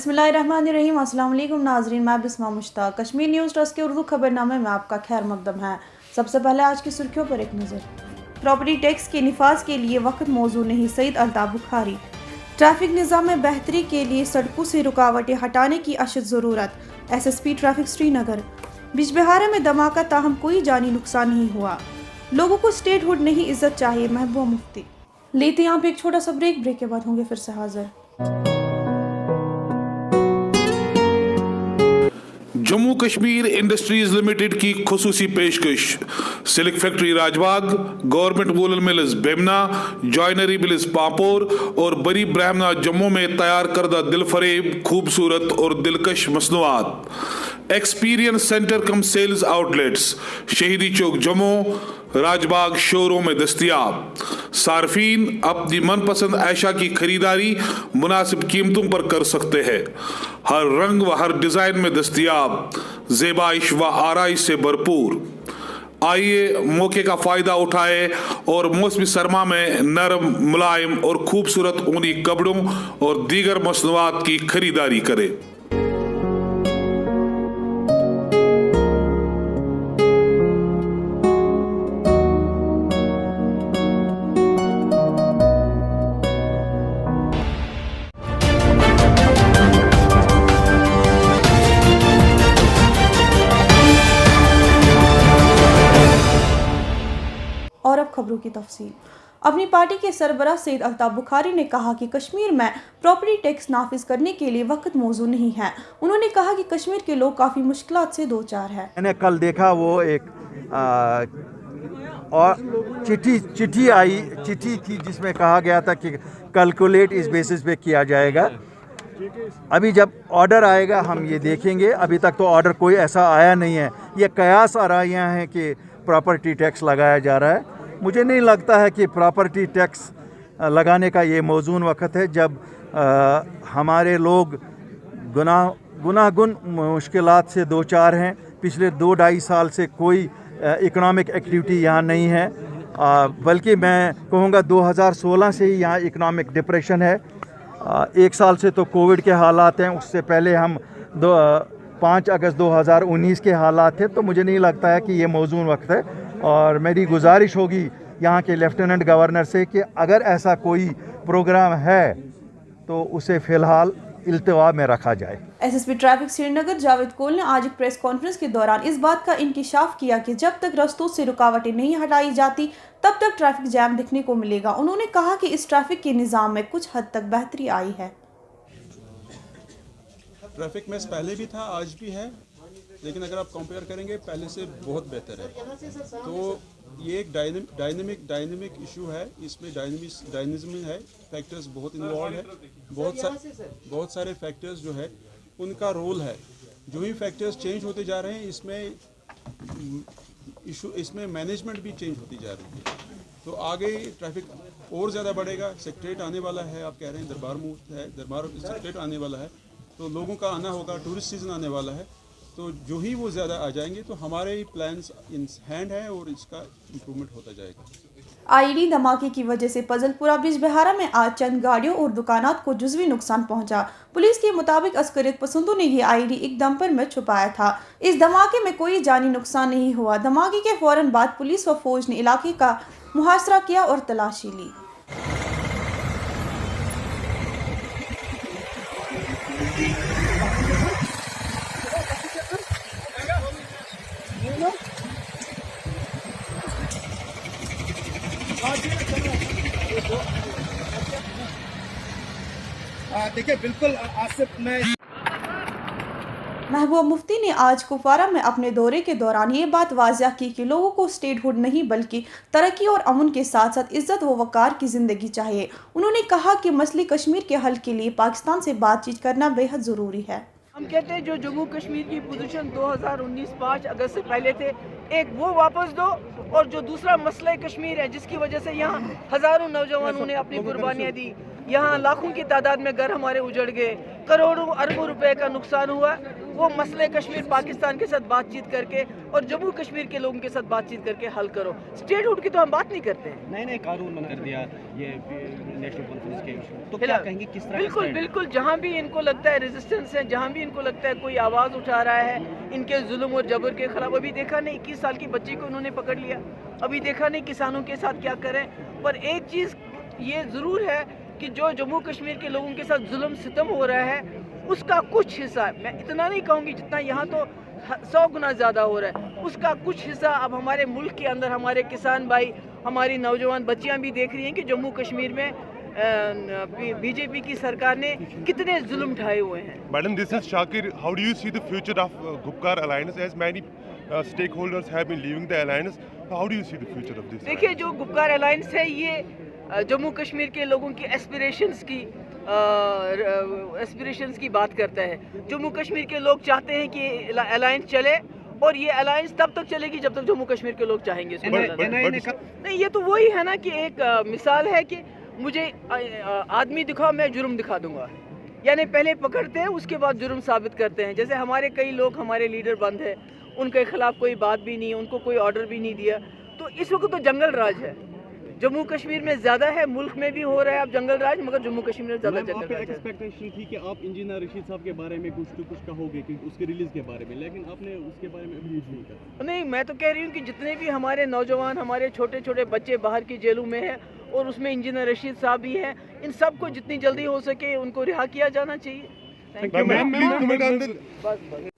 बिस्मिल्लाहिर्रहमानिर्रहीम। अस्सलाम वालेकुम नाजरीन, मैं बिस्मा मुश्ताक। कश्मीर न्यूज़ ट्रस्ट के उर्दू खबरनामे में आपका खैर मकदम है। सबसे पहले आज की सुर्खियों पर एक नज़र। प्रॉपर्टी टैक्स के निफाज के लिए वक्त मौजूद नहीं, सईद अल्ताफ बुखारी। ट्रैफिक निज़ाम में बेहतरी के लिए सड़कों से रुकावटें हटाने की अशद ज़रूरत। SSP traffic Srinagar. बिजबहारा में धमाका, ताहम कोई जानी नुकसान नहीं हुआ। लोगों को स्टेट हुड नहीं, इज्जत चाहिए, महबूबा मुफ्ती। लेते यहाँ पे एक छोटा सा ब्रेक के बाद होंगे फिर से हाजिर। जम्मू कश्मीर इंडस्ट्रीज लिमिटेड की खुसूसी पेशकश। Silk factory Rajbagh, government woollen mills Bemina, joinery mills Pampore और बरी ब्राह्मणा जम्मू में तैयार करदा दिलफरेब, खूबसूरत और दिलकश मसनूआत। एक्सपीरियंस सेंटर कम सेल्स आउटलेट्स शहीदी चौक जम्मू, राजबाग शोरों में दस्तियाब। सार्फिन अपनी मनपसंद ऐशा की खरीदारी मुनासिब कीमतों पर कर सकते हैं। हर रंग व हर डिजाइन में दस्तियाब, ज़ेबाइश व आराइश से भरपूर। आइए मौके का फायदा उठाए और मौसमी सरमा में नरम, मुलायम और खूबसूरत ऊनी कपड़ों और दीगर मसनूआत की खरीदारी करें। और अब खबरों की तफसील। अपनी पार्टी के सरबराह सईद अल्ताफ बुखारी ने कहा कि कश्मीर में प्रॉपर्टी टैक्स नाफिज करने के लिए वक्त मौजूद नहीं है। उन्होंने कहा कि कश्मीर के लोग काफ़ी मुश्किलात से दो चार है। मैंने कल देखा वो एक और चिट्ठी थी जिसमें कहा गया था कि कैलकुलेट इस बेसिस पे किया जाएगा। अभी जब ऑर्डर आएगा हम ये देखेंगे। अभी तक तो ऑर्डर कोई ऐसा आया नहीं है। ये कयास आराइयाँ हैं कि प्रॉपर्टी टैक्स लगाया जा रहा है। मुझे नहीं लगता है कि प्रॉपर्टी टैक्स लगाने का ये मौजून वक्त है जब हमारे लोग गुनाहगुन मुश्किलात से दो चार हैं। पिछले 2-2.5 साल से कोई इकनॉमिक एक्टिविटी यहाँ नहीं है, बल्कि मैं कहूँगा 2016 से ही यहाँ इकनॉमिक डिप्रेशन है। 1 साल से तो कोविड के हालात हैं, उससे पहले हम 5 अगस्त 2019 के हालात थे। तो मुझे नहीं लगता है कि ये मौजून वक्त है और मेरी गुजारिश होगी यहाँ के लेफ्टिनेंट गवर्नर से कि अगर ऐसा कोई प्रोग्राम है तो उसे फ़िलहाल इल्तिवा में रखा जाए। SSP ट्रैफिक श्रीनगर जावेद कोल ने आज एक प्रेस कॉन्फ्रेंस के दौरान इस बात का इंकिशाफ किया कि जब तक रास्तों से रुकावटें नहीं हटाई जाती तब तक ट्रैफिक जैम दिखने को मिलेगा। उन्होंने कहा कि इस ट्रैफिक के निज़ाम में कुछ हद तक बेहतरी आई है। ट्रैफिक में पहले भी था, आज भी है, लेकिन अगर आप कंपेयर करेंगे पहले से बहुत बेहतर है। तो ये एक डायनेमिक इशू है। इसमें डायनिज्म है, फैक्टर्स बहुत इन्वॉल्व है। बहुत सारे फैक्टर्स जो है उनका रोल है। जो ही फैक्टर्स चेंज होते जा रहे हैं इसमें मैनेजमेंट भी चेंज होती जा रही है। तो आगे ट्रैफिक और ज़्यादा बढ़ेगा। सेक्रेटरीट आने वाला है, आप कह रहे हैं दरबार सेक्रेटरीट आने वाला है, तो लोगों का आना होगा। टूरिस्ट सीजन आने वाला है, तो जो ही वो ज़्यादा आ जाएंगे तो हमारे प्लान्स इन हैंड है और इसका इम्प्रूवमेंट होता जाएगा। IED धमाके की वजह से पजलपुरा बिजबहारा में आज चंद गाड़ियों और दुकानात को जुज़वी नुकसान पहुंचा। पुलिस के मुताबिक अस्करियत पसंदों ने ये IED एक डंपर में छुपाया था। इस धमाके में कोई जानी नुकसान नहीं हुआ। धमाके के फौरन बाद पुलिस व फौज ने इलाके का मुहासरा किया और तलाशी ली। देखिए बिल्कुल आसिफ में महबूबा मुफ्ती ने आज कुपवारा में अपने दौरे के दौरान ये बात वाज़िया की कि लोगों को स्टेट हुड नहीं बल्कि तरक्की और अमन के साथ साथ इज्जत व वक़ार की ज़िंदगी चाहिए। उन्होंने कहा कि मसले कश्मीर के हल के लिए पाकिस्तान से बातचीत करना बेहद ज़रूरी है। हम कहते हैं जो जम्मू कश्मीर की पोजीशन 2019 5 अगस्त से पहले थे, एक वो वापस दो, और जो दूसरा मसला कश्मीर है जिसकी वजह से यहाँ हज़ारों नौजवानों ने अपनी कुर्बानियाँ दी, यहाँ लाखों की तादाद में घर हमारे उजड़ गए, करोड़ों अरबों रुपए का नुकसान हुआ। वो मसले कश्मीर पाकिस्तान के साथ बातचीत करके और जम्मू कश्मीर के लोगों के साथ बातचीत करके हल करो। स्टेटहुड की तो हम बात नहीं करते हैं। नए कानून बना कर दिया ये नेशनल कॉन्फ्रेंस के इशू, तो क्या कहेंगे किस तरह? बिल्कुल बिल्कुल, जहाँ भी इनको लगता है रेजिस्टेंस है, जहाँ भी इनको लगता है कोई आवाज़ उठा रहा है इनके जुल्म और जबर के खिलाफ। अभी देखा नहीं 21 साल की बच्ची को उन्होंने पकड़ लिया, अभी देखा नहीं किसानों के साथ क्या करें। पर एक चीज़ ये ज़रूर है कि जो जम्मू कश्मीर के लोगों के साथ जुल्म सितम हो रहा है उसका कुछ हिस्सा, मैं इतना नहीं कहूँगी जितना यहाँ तो 100 गुना ज़्यादा हो रहा है, उसका कुछ हिस्सा अब हमारे मुल्क के अंदर हमारे किसान भाई, हमारी नौजवान बच्चियाँ भी देख रही हैं कि जम्मू कश्मीर में बीजेपी की सरकार ने कितने जुल्म उठाए हुए हैं। Madam, this is Shakir. How do you see the future of Gupkar alliance as many stakeholders have been leaving the alliance? How do you see the future of this? देखिए, जो गुपकार अलायंस है ये जम्मू कश्मीर के लोगों की एस्पिरेशंस की बात करता है। जम्मू कश्मीर के लोग चाहते हैं कि अलायंस चले और ये अलायंस तब तक चलेगी जब तक जम्मू कश्मीर के लोग चाहेंगे। नहीं, ये तो वही है ना कि एक मिसाल है कि मुझे आदमी दिखाओ मैं जुर्म दिखा दूंगा, यानी पहले पकड़ते हैं उसके बाद जुर्म साबित करते हैं। जैसे हमारे कई लोग, हमारे लीडर बंद है, उनके खिलाफ कोई बात भी नहीं, उनको कोई ऑर्डर भी नहीं दिया। तो इस वक्त तो जंगल राज है, जम्मू कश्मीर में ज़्यादा है, मुल्क में भी हो रहा है अब जंगल राज, मगर जम्मू कश्मीर में ज़्यादा जंगल राज है। एक्सपेक्टेशन थी कि आप इंजीनियर रशीद साहब के बारे में कुछ कहोगे कि उसके रिलीज के बारे में, लेकिन आपने उसके बारे में अभी नहीं कहा। नहीं, मैं तो कह रही हूँ कि जितने भी हमारे नौजवान, हमारे छोटे छोटे बच्चे बाहर की जेलों में हैं और उसमें इंजीनियर रशीद साहब भी हैं, इन सबको जितनी जल्दी हो सके उनको रिहा किया जाना चाहिए।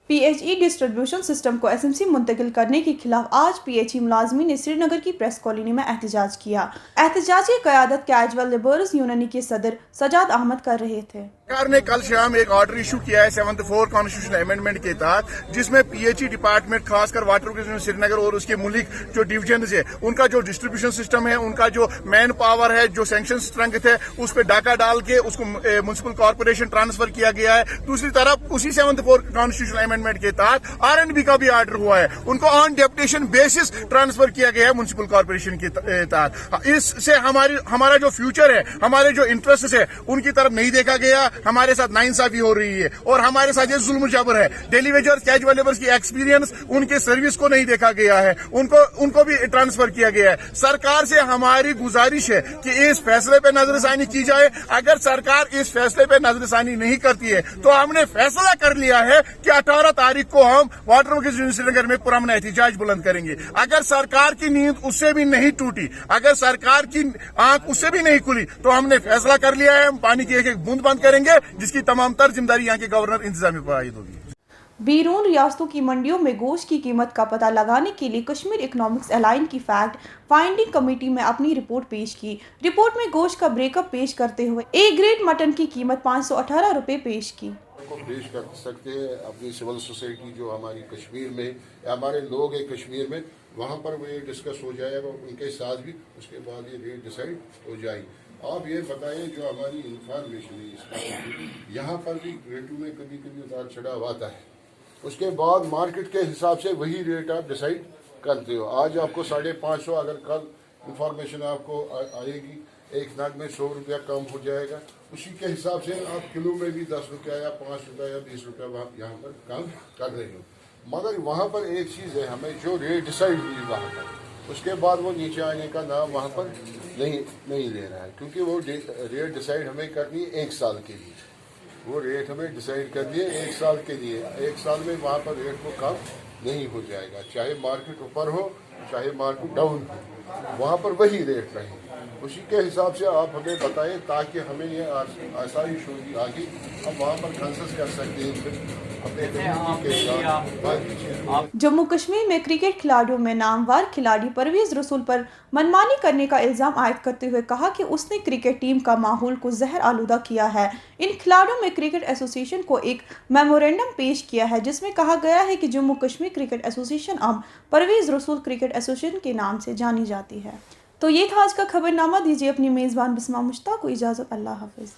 PHE डिस्ट्रीब्यूशन सिस्टम को SMC मुंतकिल करने के खिलाफ आज PHE मुलाजमीन ने श्रीनगर की प्रेस कॉलोनी में एहतजाज किया। एहतजाज की क़यादत कैजुअल लेबरर्स यूनियन के सदर सजाद अहमद कर रहे थे। सरकार ने कल शाम एक ऑर्डर इशू किया है 74 कॉन्स्टिट्यूशनल अमेंडमेंट के तहत, जिसमें PHE डिपार्टमेंट खासकर वाटर वर्कस श्रीनगर और उसके मुल्क जो डिवीजन है उनका जो डिस्ट्रीब्यूशन सिस्टम है, उनका जो मैन पावर है, जो सैंक्शन स्ट्रेंथ है, उस पर डाका डाल के उसको म्युनिसिपल कॉर्पोरेशन ट्रांसफर किया गया है। दूसरी तरफ उसी 74 कॉन्स्टिट्यूशनल अमेंडमेंट के तहत R&B का भी ऑर्डर हुआ है, उनको ऑन डेपुटेशन बेसिस ट्रांसफर किया गया है म्युनिसिपल कॉर्पोरेशन के तहत। इससे हमारा जो फ्यूचर है, हमारे जो इंटरेस्ट है, उनकी तरफ नहीं देखा गया, हमारे साथ नाइंसाफी हो रही है और हमारे साथ ये जुल्म जबर है। डेली वेजर्स, कैजुअल लेबर्स की एक्सपीरियंस, उनके सर्विस को नहीं देखा गया है, उनको भी ट्रांसफर किया गया है। सरकार से हमारी गुजारिश है कि इस फैसले पे नजरसानी की जाए। अगर सरकार इस फैसले पे नजरसानी नहीं करती है तो हमने फैसला कर लिया है कि 18 तारीख को हम वाटर वर्कस श्रीनगर में पुरअमन एहतजाज बुलंद करेंगे। अगर सरकार की नींद उससे भी नहीं टूटी, अगर सरकार की आंख उससे भी नहीं खुली, तो हमने फैसला कर लिया है हम पानी की एक एक बूंद बंद करेंगे, जिसकी तमाम तर जिम्मेदारी यहाँ के गवर्नर इंतजामिया पर आयद होगी। बैरून रियासतों की मंडियों में गोश्त की कीमत का पता लगाने के लिए कश्मीर इकोनॉमिक्स अलाइन की फैक्ट फाइंडिंग कमेटी में अपनी रिपोर्ट पेश की। रिपोर्ट में गोश्त का ब्रेकअप पेश करते हुए ए ग्रेड मटन की कीमत 518 रुपए पेश की। को पेश कर सकते हैं अपनी सिविल सोसाइटी जो हमारी कश्मीर में, हमारे लोग हैं कश्मीर में, वहाँ पर वो ये डिस्कस हो जाएगा उनके साथ भी, उसके बाद ये रेट डिसाइड हो जाएगी। आप ये बताइए जो हमारी इंफॉर्मेशन है इसका, यहाँ पर भी रेटों में कभी कभी उतार चढ़ाव आता है, उसके बाद मार्केट के हिसाब से वही रेट आप डिसाइड करते हो। आज आपको 550, अगर कल इंफॉर्मेशन आपको आएगी एक नग में 100 रुपया कम हो जाएगा, उसी के हिसाब से आप किलो में भी 10 रुपया या 5 रुपया या 20 रुपया आप यहाँ पर कम कर रहे हो। मगर वहाँ पर एक चीज़ है, हमें जो रेट डिसाइड हुई वहाँ पर, उसके बाद वो नीचे आने का नाम वहाँ पर नहीं ले रहा है, क्योंकि वो रेट डिसाइड हमें करनी है 1 साल के लिए। वो रेट हमें डिसाइड करनी है 1 साल के लिए। 1 साल में वहाँ पर रेट को कम नहीं हो जाएगा, चाहे मार्केट ऊपर हो चाहे मार्केट डाउन हो, वहाँ पर वही रेट रहे। उसी के हिसाब से आप हमें बताएं ताकि हमें ये आसाइश होगी आगे, हम वहाँ पर कंसल्ट कर सकते हैं अपने जम्मू कश्मीर में क्रिकेट खिलाड़ियों में नामवर खिलाड़ी परवेज रसूल पर मनमानी करने का इल्जाम आयद करते हुए कहा कि उसने क्रिकेट टीम का माहौल को जहर आलूदा किया है। इन खिलाड़ियों में क्रिकेट एसोसिएशन को एक मेमोरेंडम पेश किया है जिसमें कहा गया है कि जम्मू कश्मीर क्रिकेट एसोसिएशन अब परवेज रसूल क्रिकेट एसोसिएशन के नाम से जानी जाती है। तो ये था आज का खबरनामा। दीजिए अपनी मेज़बान बिस्मा मुश्ताक को इजाज़त। अल्लाह हाफिज़।